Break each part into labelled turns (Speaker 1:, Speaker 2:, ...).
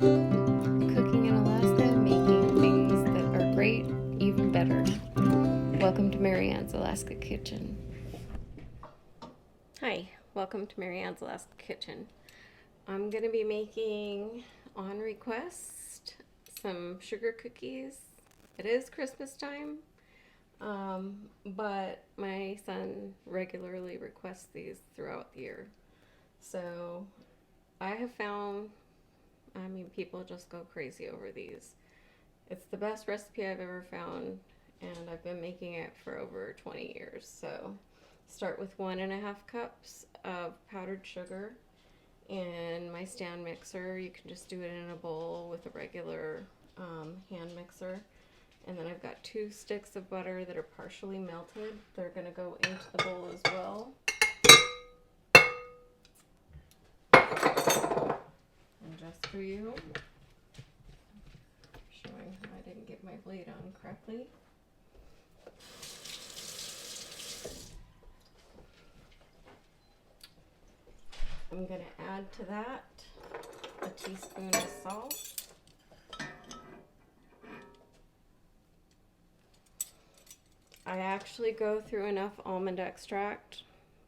Speaker 1: Cooking in Alaska, making things that are great, even better. Welcome to Mary Ann's Alaska Kitchen. Hi, welcome to Mary Ann's Alaska Kitchen. I'm going to be making, on request, some sugar cookies. It is Christmas time, but my son regularly requests these throughout the year. So I have found, people just go crazy over these. It's the best recipe I've ever found, and I've been making it for over 20 years. So start with 1.5 cups of powdered sugar in my stand mixer. You can just do it in a bowl with a regular hand mixer. And then I've got 2 sticks of butter that are partially melted. They're going to go into the bowl as well. And just for you, showing how I didn't get my blade on correctly. I'm going to add to that a teaspoon of salt. I actually go through enough almond extract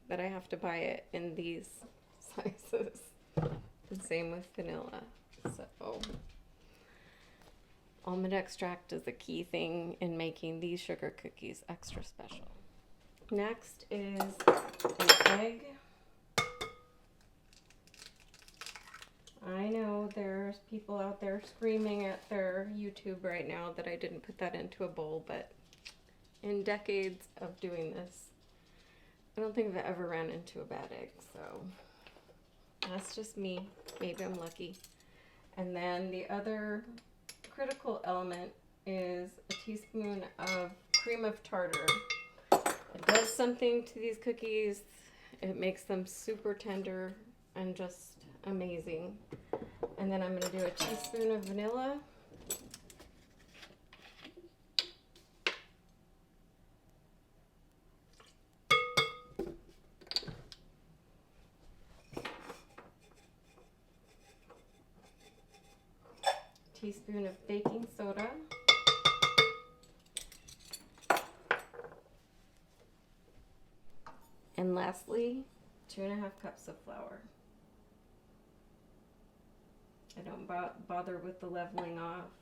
Speaker 1: that I have to buy it in these sizes. The same with vanilla. So almond extract is the key thing in making these sugar cookies extra special. Next is an egg. I know there's people out there screaming at their YouTube right now that I didn't put that into a bowl, but in decades of doing this, I don't think I've ever ran into a bad egg, so that's just me. Maybe I'm lucky. And then the other critical element is a teaspoon of cream of tartar. It does something to these cookies. It makes them super tender and just amazing. And then I'm going to do a teaspoon of vanilla. Teaspoon of baking soda. And lastly, 2.5 cups of flour. I don't bother with the leveling off.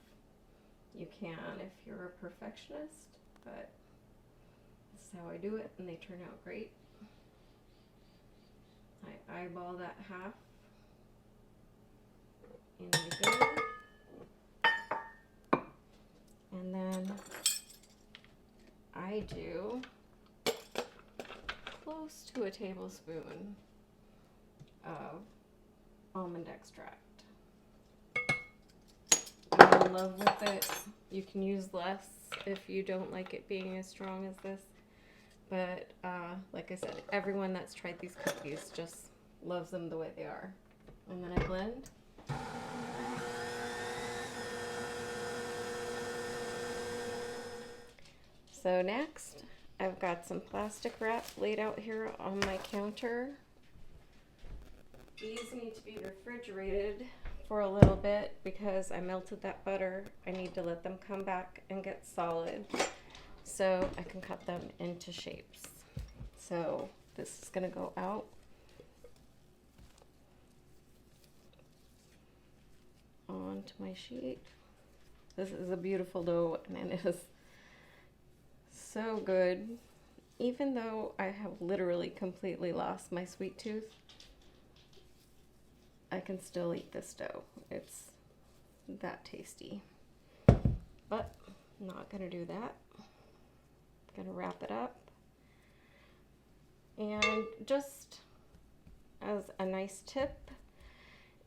Speaker 1: You can if you're a perfectionist, but this is how I do it, and they turn out great. I eyeball that half in the bowl, and then I do close to a tablespoon of almond extract. I'm in love with it. You can use less if you don't like it being as strong as this. But like I said, everyone that's tried these cookies just loves them the way they are. And then I blend. So next, I've got some plastic wrap laid out here on my counter. These need to be refrigerated for a little bit because I melted that butter. I need to let them come back and get solid so I can cut them into shapes. So this is going to go out. Onto my sheet. This is a beautiful dough and it is so good. Even though I have literally completely lost my sweet tooth, I can still eat this dough. It's that tasty. But I'm not going to do that. I'm going to wrap it up. And just as a nice tip,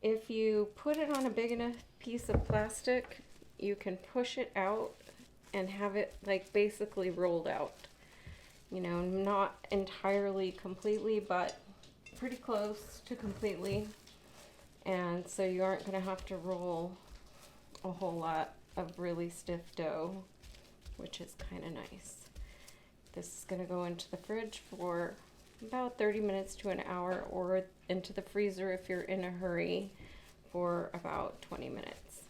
Speaker 1: if you put it on a big enough piece of plastic, you can push it out and have it like basically rolled out. You know, not entirely completely, but pretty close to completely. And so you aren't going to have to roll a whole lot of really stiff dough, which is kind of nice. This is going to go into the fridge for about 30 minutes to an hour, or into the freezer if you're in a hurry for about 20 minutes.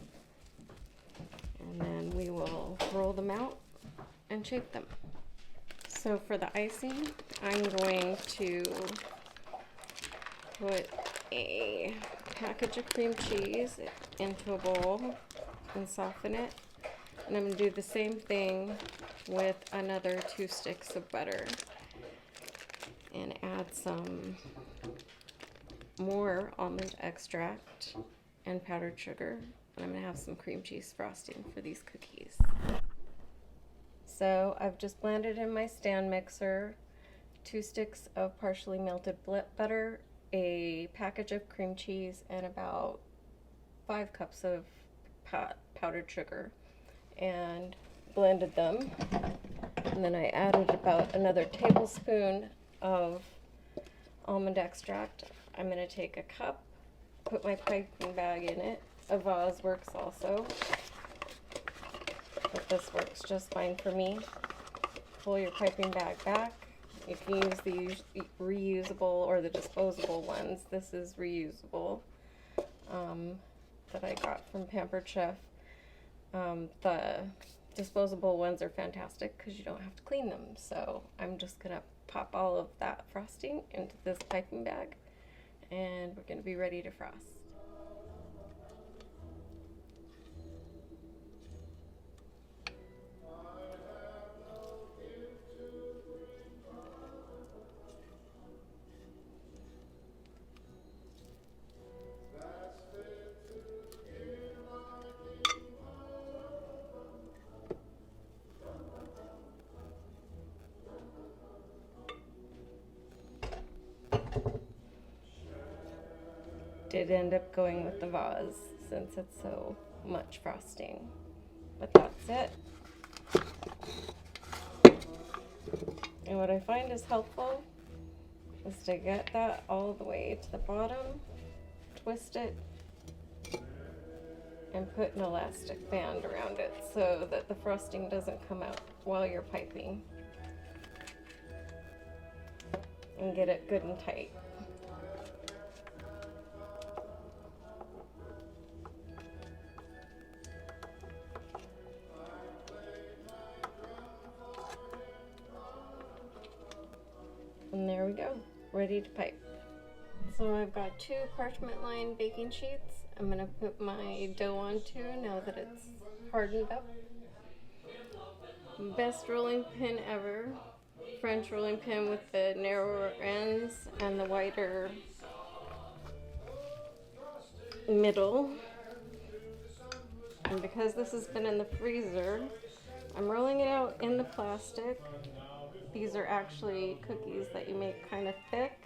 Speaker 1: And then we will roll them out and shape them. So for the icing, I'm going to put a package of cream cheese into a bowl and soften it. And I'm going to do the same thing with another 2 sticks of butter and add some more almond extract and powdered sugar. And I'm going to have some cream cheese frosting for these cookies. So I've just blended in my stand mixer 2 sticks of partially melted butter, a package of cream cheese, and about 5 cups of powdered sugar, and blended them. And then I added about another tablespoon of almond extract. I'm going to take a cup, put my piping bag in it. A vase works also, but this works just fine for me. Pull your piping bag back. You can use the reusable or the disposable ones. This is reusable that I got from Pampered Chef. The disposable ones are fantastic because you don't have to clean them. So I'm just gonna pop all of that frosting into this piping bag, and we're gonna be ready to frost. Did end up going with the vase since it's so much frosting, but that's it. And what I find is helpful is to get that all the way to the bottom, twist it, and put an elastic band around it so that the frosting doesn't come out while you're piping, and get it good and tight. And there we go, ready to pipe. So I've got 2 parchment lined baking sheets. I'm gonna put my dough onto now that it's hardened up. Best rolling pin ever. French rolling pin with the narrower ends and the wider middle. And because this has been in the freezer, I'm rolling it out in the plastic. These are actually cookies that you make kind of thick,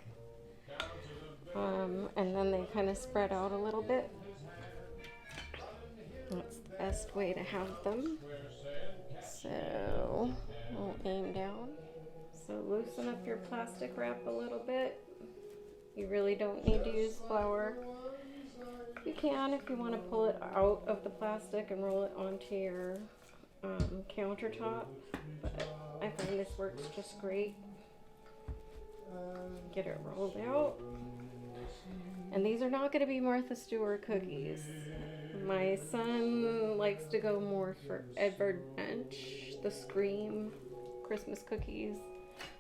Speaker 1: and then they kind of spread out a little bit. That's the best way to have them. So we'll aim down. So loosen up your plastic wrap a little bit. You really don't need to use flour. You can if you want to pull it out of the plastic and roll it onto your countertop, but I find this works just great. Get it rolled out. And these are not going to be Martha Stewart cookies. My son likes to go more for Edvard Munch, the Scream Christmas cookies,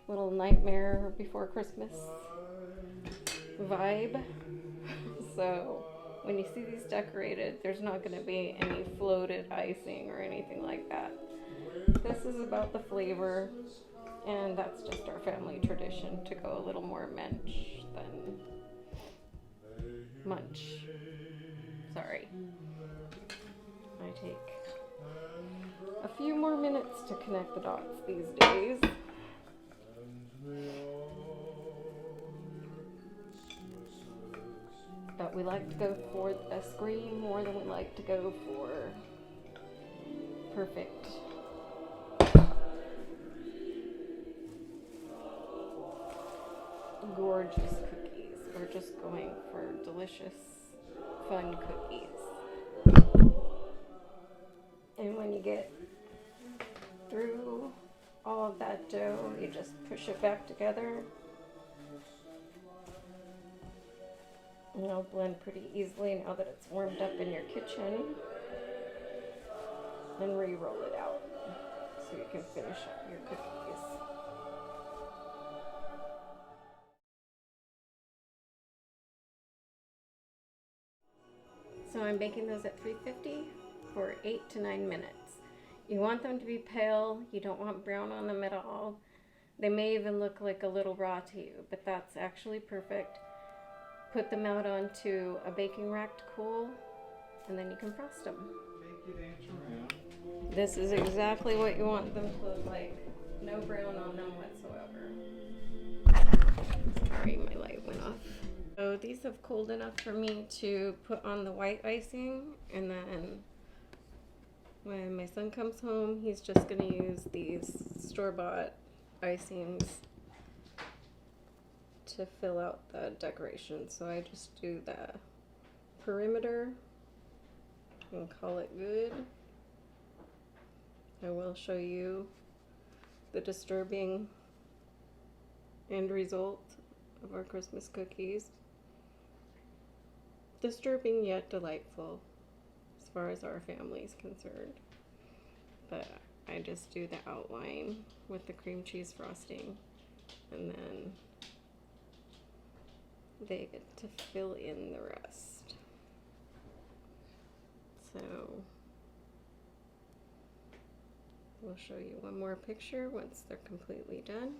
Speaker 1: little Nightmare Before Christmas vibe. So when you see these decorated, there's not going to be any floated icing or anything like that. This is about the flavor, and that's just our family tradition to go a little more mensch than munch. Sorry. I take a few more minutes to connect the dots these days. But we like to go for a scream more than we like to go for perfect. Gorgeous cookies. We're just going for delicious, fun cookies. And when you get through all of that dough, you just push it back together And they'll blend pretty easily now that it's warmed up in your kitchen. And re-roll it out so you can finish up your cookies. So I'm baking those at 350 for 8 to 9 minutes. You want them to be pale. You don't want brown on them at all. They may even look like a little raw to you, but that's actually perfect. Put them out onto a baking rack to cool, and then you can frost them.
Speaker 2: Make it inch around.
Speaker 1: This is exactly what you want them to look like. No brown on them whatsoever. Sorry, my light went off. So these have cooled enough for me to put on the white icing, and then when my son comes home, he's just going to use these store-bought icings to fill out the decoration. So I just do the perimeter and call it good. I will show you the disturbing end result of our Christmas cookies. Disturbing yet delightful as far as our family is concerned. But I just do the outline with the cream cheese frosting, and then they get to fill in the rest. So we'll show you one more picture once they're completely done.